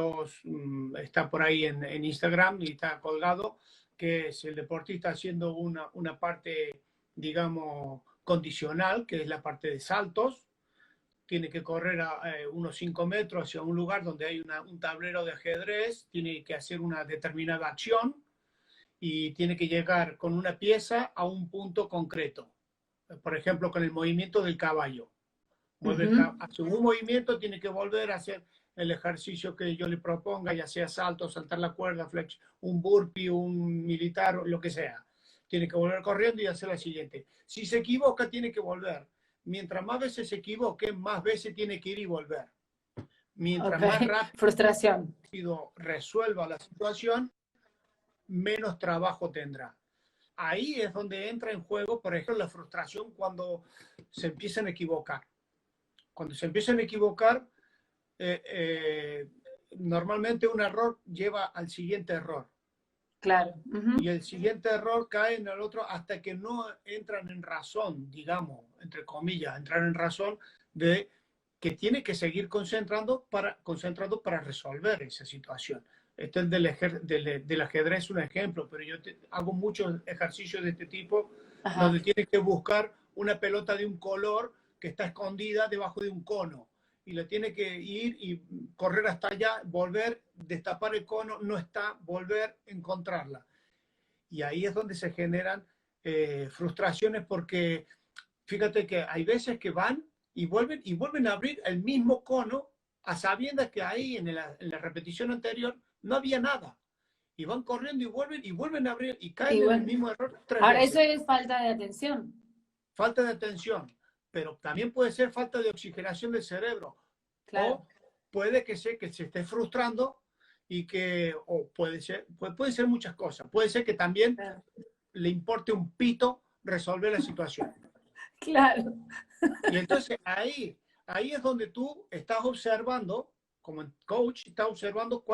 está por ahí en Instagram y está colgado, que es el deportista haciendo una parte, digamos, condicional, que es la parte de saltos. Tiene que correr unos 5 metros hacia un lugar donde hay un tablero de ajedrez, tiene que hacer una determinada acción y tiene que llegar con una pieza a un punto concreto. Por ejemplo, con el movimiento del caballo. ujú. Hace un movimiento, tiene que volver a hacer el ejercicio que yo le proponga, ya sea salto, saltar la cuerda, flex, un burpee, un militar, lo que sea. Tiene que volver corriendo y hacer la siguiente. Si se equivoca, tiene que volver. Mientras más veces se equivoque, más veces tiene que ir y volver. Mientras Ok, más rápido frustración. resuelva la situación, menos trabajo tendrá. Ahí es donde entra en juego, por ejemplo, la frustración cuando se empiezan a equivocar. Cuando se empiezan a equivocar, eh, eh, normalmente un error lleva al siguiente error. Claro. Y Ujú. el siguiente error cae en el otro hasta que no entran en razón, digamos, entre comillas, entrar en razón de que tiene que seguir concentrado para resolver esa situación. Este es del ajedrez es un ejemplo, pero hago muchos ejercicios de este tipo Ajá. donde tienes que buscar una pelota de un color que está escondida debajo de un cono y le tiene que ir y correr hasta allá, volver, destapar el cono, no está, volver, encontrarla. Y ahí es donde se generan frustraciones porque fíjate que hay veces que van y vuelven a abrir el mismo cono a sabiendas que ahí en la repetición anterior no había nada. Y van corriendo y vuelven a abrir y caen Y en el bueno, mismo error tres ahora eso veces. es falta de atención. Falta de atención, pero también puede ser falta de oxigenación del cerebro Claro. o puede que se esté frustrando y que, o puede ser muchas cosas. Puede ser que también Claro. le importe un pito resolver la situación. Claro. Y entonces ahí es donde tú estás observando, como coach, estás observando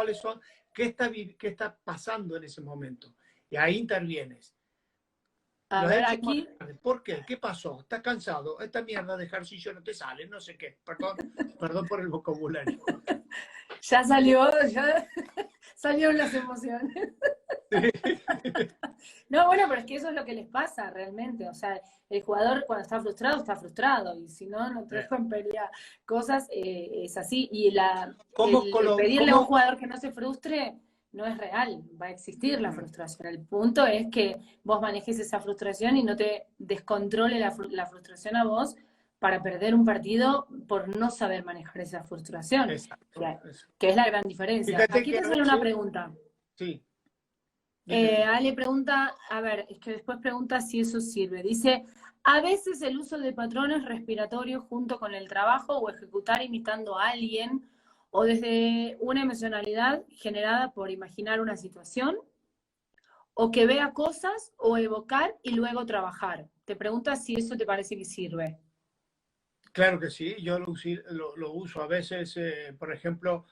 qué está pasando en ese momento. Y ahí intervienes. A Lo has ver, hecho más aquí tarde. ¿Por qué? ¿Qué pasó? ¿Estás cansado? Esta mierda de ejercicio no te sale, no sé qué. Perdón por el vocabulario. ya salió, ya salieron las emociones. No, bueno, pero es que eso es lo que les pasa realmente. O sea, el jugador cuando está frustrado. Y si no, no te dejan pelear cosas, es así. Y ¿Cómo, el pedirle a un cómo? jugador que no se frustre no es real. Va a existir la frustración. El punto es que vos manejes esa frustración y no te descontrole la frustración a vos para perder un partido por no saber manejar esa frustración, Exacto. que es la gran diferencia. Fíjate Aquí que te a sale una veces, pregunta. sí, dime. Ale pregunta, a ver, es que después pregunta si eso sirve. Dice, a veces el uso de patrones respiratorios junto con el trabajo o ejecutar imitando a alguien o desde una emocionalidad generada por imaginar una situación o que vea cosas o evocar y luego trabajar. Te pregunta si eso te parece que sirve. Claro que sí, yo lo uso a veces, por ejemplo,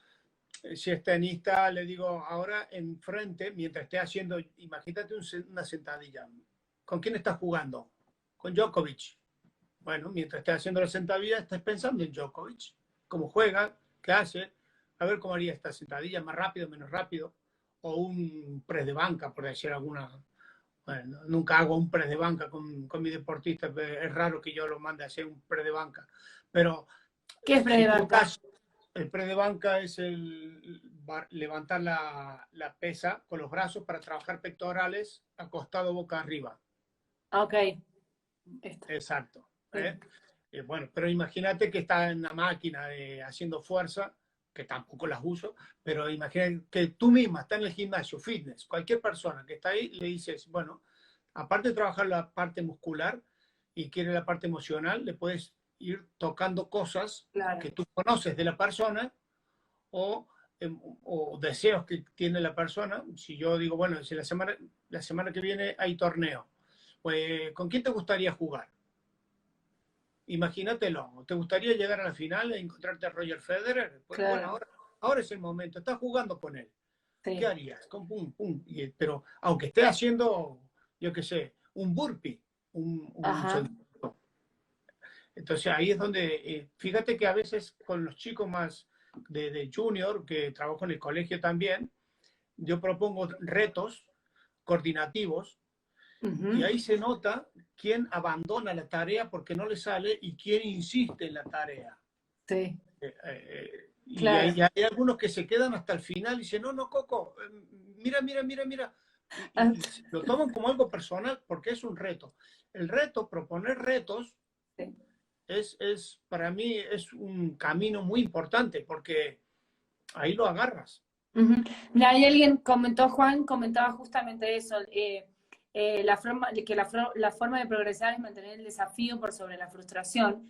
si es tenista, le digo ahora enfrente, mientras esté haciendo, imagínate una sentadilla. ¿Con quién estás jugando? Con Djokovic. Bueno, mientras estés haciendo la sentadilla, estás pensando en Djokovic, cómo juega, qué hace, a ver cómo haría esta sentadilla, más rápido, menos rápido, o un press de banca, por decir alguna. Bueno, nunca hago un press de banca con mi deportista, es raro que yo lo mande a hacer un press de banca, pero ¿Qué es si tú banca? estás, el press de banca es levantar la pesa con los brazos para trabajar pectorales acostado boca arriba. Ok, esto. Exacto. Sí, Bueno, pero imagínate que está en la máquina haciendo fuerza, que tampoco las uso, pero imagínate que tú misma estás en el gimnasio, fitness, cualquier persona que está ahí, le dices, bueno, aparte de trabajar la parte muscular y quiere la parte emocional, le puedes ir tocando cosas claro. que tú conoces de la persona o, o deseos que tiene la persona. Si yo digo, bueno, si la semana que viene hay torneo, pues ¿con quién te gustaría jugar? Imagínatelo, ¿te gustaría llegar a la final e encontrarte a Roger Federer? Pues bueno, Claro, ahora es el momento, estás jugando con él. ¿Qué sí. harías? Con pum, pum. Pero aunque esté haciendo, yo qué sé, un burpee, un Ajá. entonces ahí es donde, fíjate que a veces con los chicos más de junior, que trabajo en el colegio también, yo propongo retos coordinativos y Ujú. ahí se nota quién abandona la tarea porque no le sale y quién insiste en la tarea. Sí, Y claro. hay algunos que se quedan hasta el final y dicen, no, no, Coco, mira, mira, mira, mira. Ah, Y lo toman como algo personal porque es un reto. El reto, proponer retos, sí. para mí es un camino muy importante porque ahí lo agarras. Ujú. Mira, ahí alguien comentó, Juan comentaba justamente eso, la forma de progresar es mantener el desafío por sobre la frustración.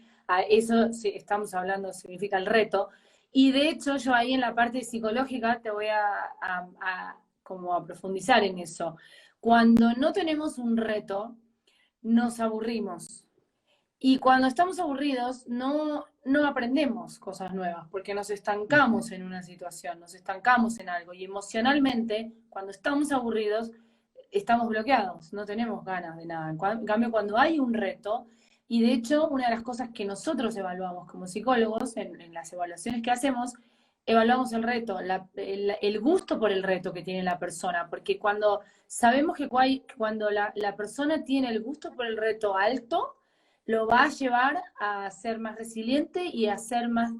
Eso sí, estamos hablando, significa el reto. Y de hecho, yo ahí en la parte psicológica te voy como a profundizar en eso. Cuando no tenemos un reto, nos aburrimos. Y cuando estamos aburridos, no aprendemos cosas nuevas, porque nos estancamos en una situación, nos estancamos en algo. Y emocionalmente, cuando estamos aburridos, estamos bloqueados, no tenemos ganas de nada. En cambio, cuando hay un reto, y de hecho, una de las cosas que nosotros evaluamos como psicólogos, en las evaluaciones que hacemos, evaluamos el reto, el gusto por el reto que tiene la persona, porque cuando sabemos que cuando la persona tiene el gusto por el reto alto, lo va a llevar a ser más resiliente y a ser más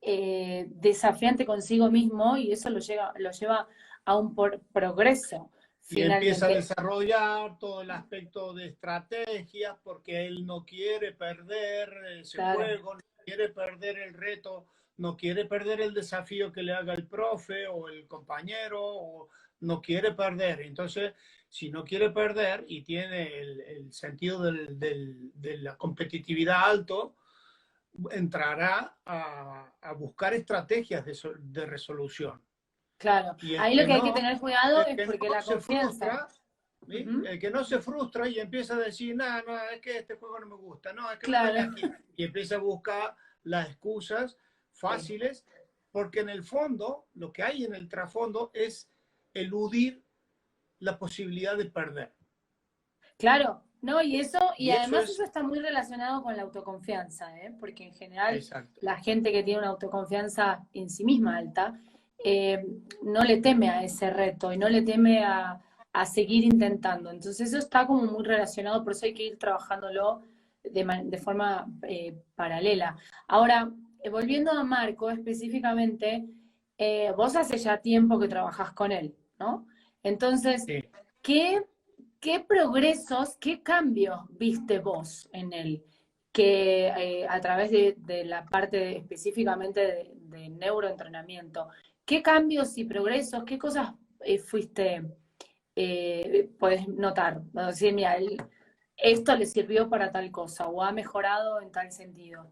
desafiante consigo mismo y eso lo lleva a un progreso Y empieza a finalmente. desarrollar todo el aspecto de estrategias porque él no quiere perder ese Claro. juego, no quiere perder el reto, no quiere perder el desafío que le haga el profe o el compañero, o no quiere perder. Entonces, si no quiere perder y tiene el sentido de la competitividad alto, entrará a buscar estrategias de resolución. Claro, Y ahí lo que hay que tener cuidado es porque el que no la se confianza, frustra ¿sí? El que no se frustra y empieza a decir, no, no, es que este juego no me gusta, no, es que no Claro. gané aquí. Y empieza a buscar las excusas Sí. fáciles, porque en el fondo, lo que hay en el trasfondo es eludir la posibilidad de perder. Claro, no, y Y eso además es eso está muy relacionado con la autoconfianza, ¿eh? Porque en general exacto. la gente que tiene una autoconfianza en sí misma alta, eh, no le teme a ese reto y no le teme a seguir intentando. Entonces eso está como muy relacionado, por eso hay que ir trabajándolo de forma paralela. Ahora, volviendo a Marco específicamente, vos hace ya tiempo que trabajás con él, ¿no? Entonces, Sí. ¿qué ¿qué progresos, qué cambios viste vos en él? Que a través de la parte específicamente de neuroentrenamiento, ¿qué cambios y progresos, qué cosas podés notar? O decir, mira, esto le sirvió para tal cosa o ha mejorado en tal sentido.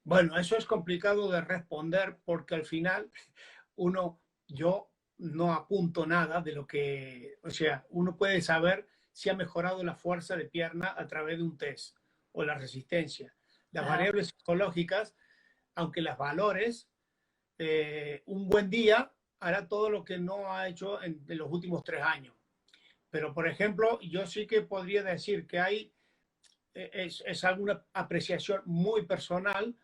Bueno, eso es complicado de responder porque al final yo no apunto nada de lo que, o sea, uno puede saber si ha mejorado la fuerza de pierna a través de un test o la resistencia. Las Ajá, variables psicológicas, aunque las valores, un buen día hará todo lo que no ha hecho en los últimos 3 años. Pero, por ejemplo, yo sí que podría decir que es alguna apreciación muy personal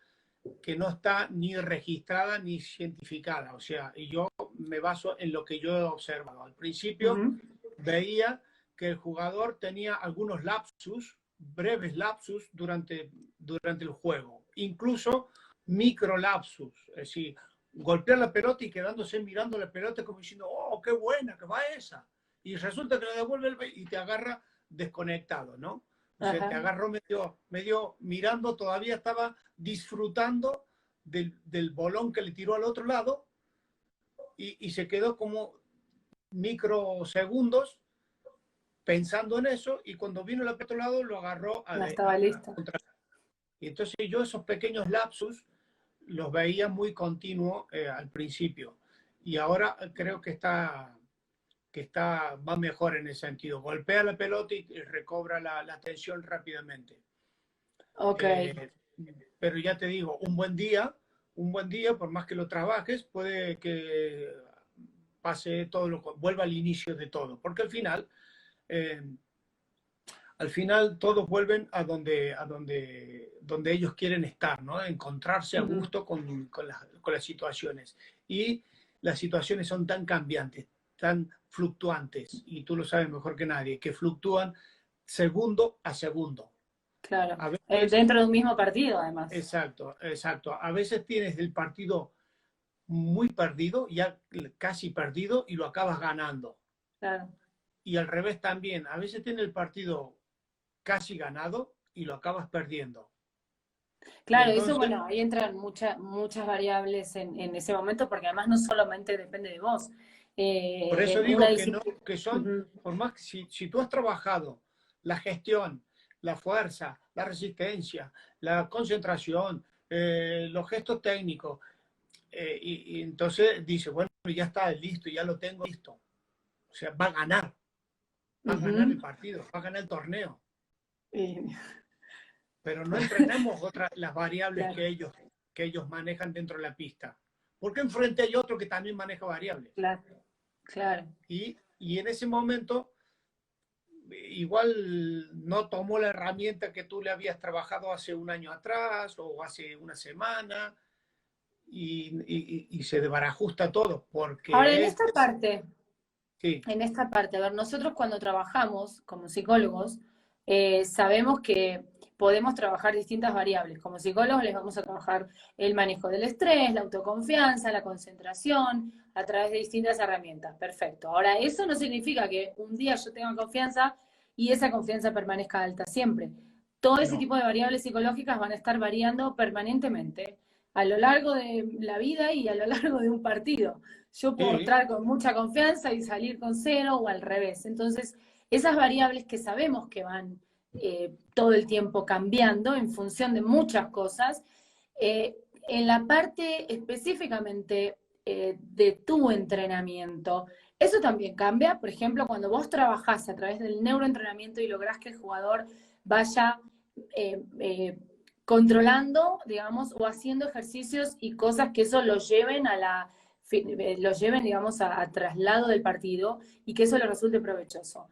que no está ni registrada ni cientificada. O sea, y yo me baso en lo que yo he observado. Al principio ujú, veía que el jugador tenía algunos lapsus, breves lapsus durante el juego, incluso micro lapsus, es decir, golpear la pelota y quedándose mirando la pelota como diciendo, oh, qué buena, que va esa. Y resulta que le devuelve y te agarra desconectado, ¿no? O sea, te ajá, agarró medio mirando, todavía estaba disfrutando del bolón que le tiró al otro lado y se quedó como microsegundos pensando en eso y cuando vino el otro lado lo agarró no estaba listo. contra. Y entonces yo esos pequeños lapsus los veía muy continuo al principio y ahora creo va mejor en ese sentido. Golpea la pelota y recobra la atención rápidamente. Ok, Eh, pero ya te digo, un buen día, por más que lo trabajes, puede que pase vuelva al inicio de todo, porque eh, al final todos vuelven donde ellos quieren estar, ¿no? Encontrarse a ujú, gusto con las situaciones. Y las situaciones son tan cambiantes, tan fluctuantes, y tú lo sabes mejor que nadie, que fluctúan segundo a segundo. claro. A veces Dentro de un mismo partido, además. exacto, exacto. A veces tienes el partido muy perdido, ya casi perdido, y lo acabas ganando. Claro. Y al revés también. A veces tienes el partido casi ganado y lo acabas perdiendo. Y Claro, eso, entonces, bueno, ahí entran muchas variables en ese momento, porque además no solamente depende de vos. por eso Una digo que no, disciplina. que son, por más que si tú has trabajado la gestión, la fuerza, la resistencia, la concentración, los gestos técnicos, y entonces dice, bueno, ya está listo, ya lo tengo listo. O sea, va a ganar el partido, va a ganar el torneo. Pero no entrenamos las variables Claro, que ellos manejan dentro de la pista. Porque enfrente hay otro que también maneja variables. claro, claro. Y en ese momento, igual no tomó la herramienta que tú le habías trabajado hace un año atrás o hace una semana y se desbarajusta todo, Ahora, porque sí, en esta parte, a ver, nosotros cuando trabajamos como psicólogos, sabemos que podemos trabajar distintas variables. Como psicólogos les vamos a trabajar el manejo del estrés, la autoconfianza, la concentración, a través de distintas herramientas. Perfecto. Ahora, eso no significa que un día yo tenga confianza y esa confianza permanezca alta siempre. Todo ese no, tipo de variables psicológicas van a estar variando permanentemente a lo largo de la vida y a lo largo de un partido. Yo puedo sí, entrar con mucha confianza y salir con cero o al revés. Entonces, esas variables que sabemos que van todo el tiempo cambiando en función de muchas cosas, eh, en la parte específicamente de tu entrenamiento, Eso también cambia, por ejemplo, cuando vos trabajás a través del neuroentrenamiento y lográs que el jugador vaya eh, eh, controlando, digamos, o haciendo ejercicios y cosas que eso lo lleven lo lleven, digamos, a traslado del partido y que eso le resulte provechoso.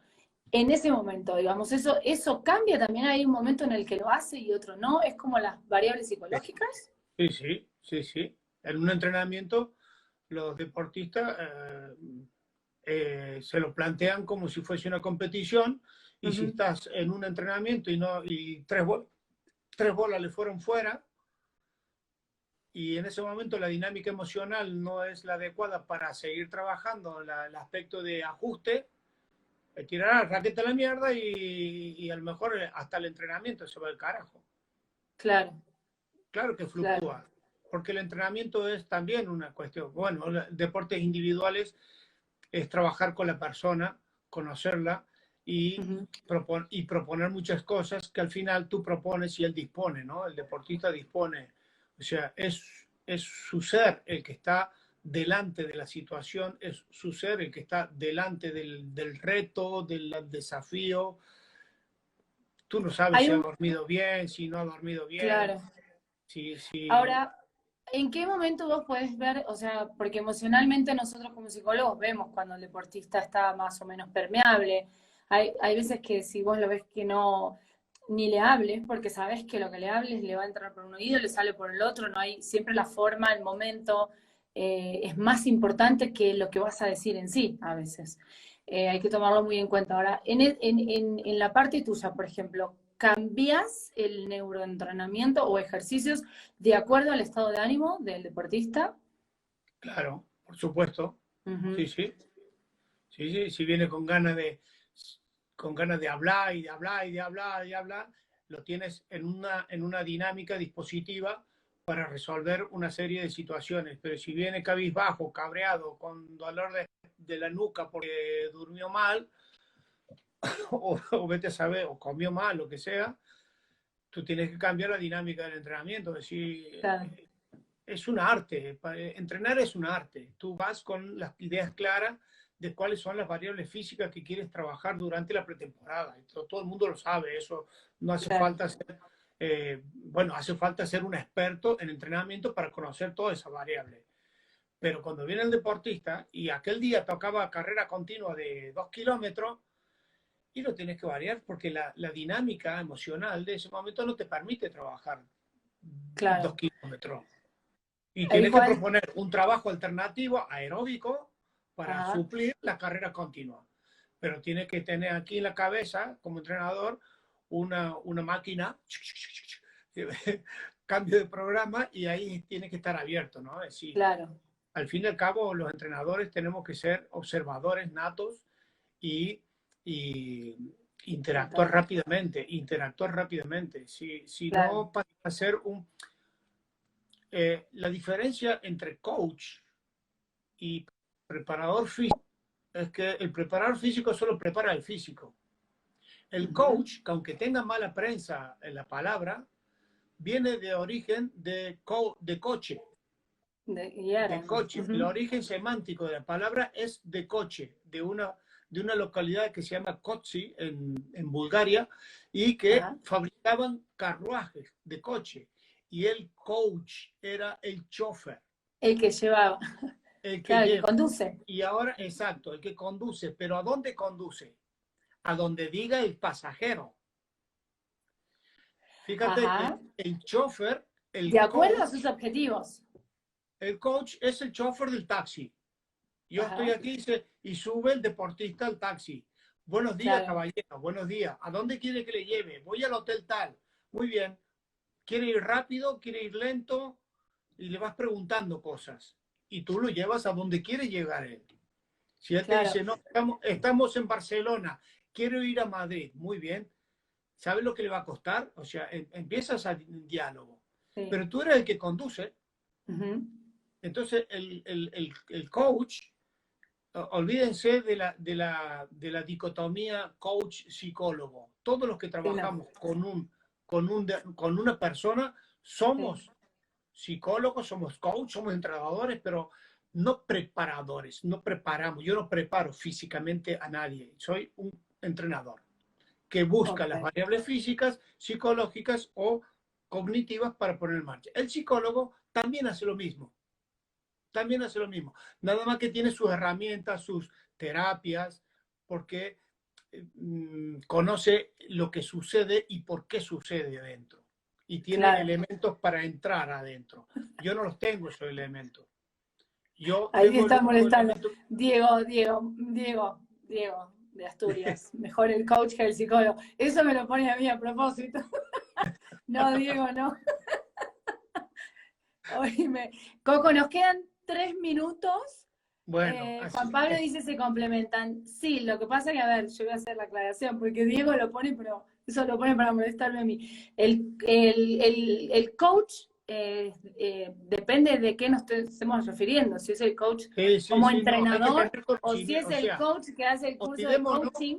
En ese momento, digamos, eso cambia también, hay un momento en el que lo hace y otro no, es como las variables psicológicas. Sí, sí, sí, sí. En un entrenamiento, los deportistas se lo plantean como si fuese una competición, y si Ujú. estás en un entrenamiento y tres bolas le fueron fuera, y en ese momento la dinámica emocional no es la adecuada para seguir trabajando el aspecto de ajuste, tirar la raqueta a la mierda y a lo mejor hasta el entrenamiento se va al carajo. Claro, Claro que claro. fluctúa, porque el entrenamiento es también una cuestión. Bueno, deportes individuales es trabajar con la persona, conocerla y, Ujú. y proponer muchas cosas que al final tú propones y él dispone, ¿no? El deportista dispone. O sea, es su ser el que está delante de la situación, es su ser el que está delante del reto, del desafío. Tú no sabes Hay si ha un, dormido bien, si no ha dormido bien, claro. si Ahora, ¿en qué momento vos podés ver, o sea, porque emocionalmente nosotros como psicólogos vemos cuando el deportista está más o menos permeable? Hay veces que si vos lo ves que no, ni le hables, porque sabés que lo que le hables le va a entrar por un oído, le sale por el otro, no hay, siempre la forma, el momento, es más importante que lo que vas a decir en sí, a veces. Hay que tomarlo muy en cuenta. Ahora, en la parte tuya, por ejemplo, ¿cambias el neuroentrenamiento o ejercicios de acuerdo al estado de ánimo del deportista? claro, por supuesto. Ujú. Sí, sí. Sí, sí, si viene con ganas de hablar y de hablar y de hablar y de hablar, lo tienes en una dinámica dispositiva para resolver una serie de situaciones. Pero si viene cabizbajo, cabreado, con dolor de la nuca porque durmió mal, o vete a saber, o comió mal, lo que sea, tú tienes que cambiar la dinámica del entrenamiento. Es decir, Claro, es un arte, entrenar es un arte. Tú vas con las ideas claras de cuáles son las variables físicas que quieres trabajar durante la pretemporada. Todo el mundo lo sabe, eso no hace claro, falta ser, bueno, hace falta ser un experto en entrenamiento para conocer todas esas variables. Pero cuando viene el deportista y aquel día tocaba carrera continua de 2 kilómetros, y lo tienes que variar porque la dinámica emocional de ese momento no te permite trabajar dos claro. kilómetros. Y Ahí tienes que igual, proponer un trabajo alternativo aeróbico para ajá, suplir la carrera continua. Pero tienes que tener aquí en la cabeza, como entrenador, una máquina, cambio de programa, y ahí tiene que estar abierto, ¿no? Es decir, claro, al fin y al cabo, los entrenadores tenemos que ser observadores natos y, y interactuar totalmente, rápidamente, interactuar rápidamente. Si claro. no pasa a ser un... la diferencia entre coach y preparador físico es que el preparador físico solo prepara el físico. El Ujú. coach, que aunque tenga mala prensa en la palabra, viene de origen de coche, Guiar de algo. coche. El Ujú. origen semántico de la palabra es de coche, de una localidad que se llama Kotsi en Bulgaria, y que Ajá. fabricaban carruajes de coche. Y el coach era el chofer, El que llevaba, el que claro, el que lleva. conduce. Y ahora, exacto, el que conduce. ¿Pero a dónde conduce? A donde diga el pasajero. Fíjate, Ajá. el chofer, De acuerdo a sus objetivos. el coach es el chofer del taxi. Yo estoy Ajá. aquí y sube el deportista al taxi. Buenos días, Claro, caballero, buenos días. ¿A dónde quiere que le lleve? Voy al hotel tal. Muy bien. ¿Quiere ir rápido? ¿Quiere ir lento? Y le vas preguntando cosas. Y tú lo llevas a donde quiere llegar él. Si él te claro. dice, no, estamos en Barcelona, quiero ir a Madrid. Muy bien. ¿Sabes lo que le va a costar? O sea, empiezas a diálogo. Sí. Pero tú eres el que conduce. Ujú. Entonces, el coach, olvídense de la dicotomía coach-psicólogo. Todos los que Sí, no. trabajamos con una persona Sí. somos psicólogos, somos coach, somos entrenadores, pero no preparadores, no preparamos, yo no preparo físicamente a nadie, soy un entrenador que busca las variables físicas, psicológicas o cognitivas para poner en marcha. El psicólogo también hace lo mismo, nada más que tiene sus herramientas, sus terapias, porque conoce lo que sucede y por qué sucede adentro. Y tiene elementos para entrar adentro. Yo no los tengo esos elementos. Yo ahí tengo está molestando. elemento... Diego, de Asturias. Mejor el coach que el psicólogo. Eso me lo pone a mí a propósito. No, Diego, no. Oíme, Coco, nos quedan 3 minutos. Bueno, Juan Pablo dice se complementan. Sí, lo que pasa es que, a ver, yo voy a hacer la aclaración, porque Diego lo pone, pero eso lo pone para molestarme a mí. El coach depende de qué nos estemos refiriendo, si es el coach como entrenador, o si es el coach que hace el curso de coaching.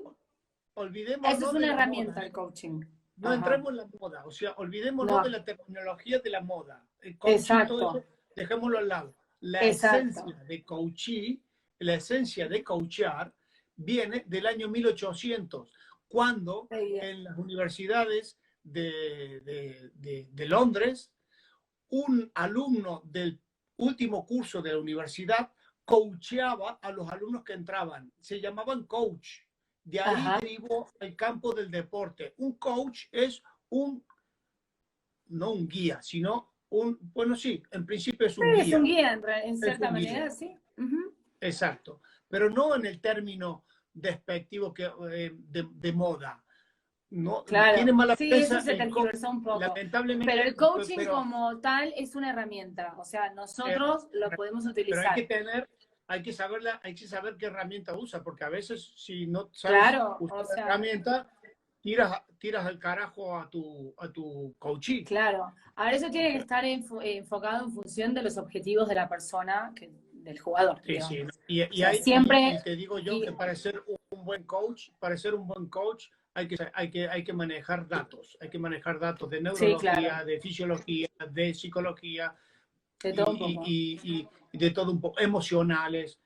Eso es una herramienta, el coaching. No entremos en la moda, o sea, olvidémonos de la terminología de la moda. El coaching, exacto. todo eso, dejémoslo al lado. La esencia de coaching, la esencia de coachar, viene del año 1800, cuando en las universidades de Londres, un alumno del último curso de la universidad coacheaba a los alumnos que entraban. Se llamaban coach. De ahí derivó el campo del deporte. Un coach es no un guía, sino bueno, sí, en principio es un guía. Es un guía, en cierta manera, sí. Exacto, pero no en el término despectivo de moda. No, claro, tiene mala sí, prensa, eso se tergiversó un poco. Lamentablemente, pero el coaching como tal es una herramienta, o sea, nosotros lo podemos utilizar. Pero hay que saber qué herramienta usa, porque a veces si no sabes usar la herramienta, tiras al carajo a tu coaching. Claro, ahora eso tiene que estar enfocado en función de los objetivos de la persona, del jugador. Sí, sí. Siempre, y te digo yo que para ser un buen coach, hay que manejar datos. Hay que manejar datos de neurología, de fisiología, de psicología, de todo un poco. Y de todo un poco, emocionales.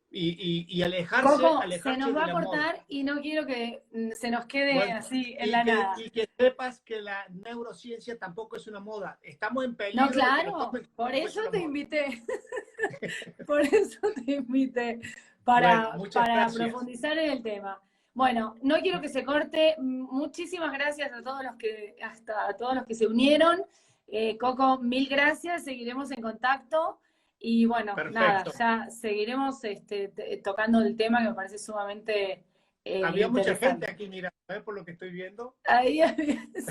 Y alejarse, Coco, alejarse se nos va de a cortar y no quiero que se nos quede así en la nada. nada. Y que sepas que la neurociencia tampoco es una moda. Estamos en peligro. No, claro, por eso te invité. Por eso te invité, para profundizar en el tema. Bueno, no quiero que se corte. Muchísimas gracias a todos los que se unieron. Coco, mil gracias. Seguiremos en contacto. Y bueno, nada, ya seguiremos tocando el tema que me parece sumamente había mucha gente aquí, mira, por lo que estoy viendo. Ahí,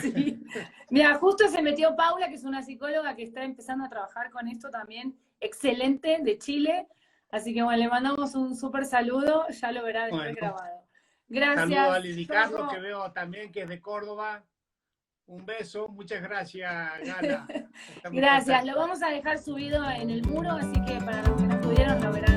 sí. Mira, justo se metió Paula, que es una psicóloga que está empezando a trabajar con esto también, excelente, de Chile. Así que bueno, le mandamos un súper saludo, ya lo verá después grabado. Gracias. Saludos a Lili Carlos, que veo también que es de Córdoba. Un beso, muchas gracias, Gala. Gracias, lo vamos a dejar subido en el muro, así que para los que no pudieron lo verán.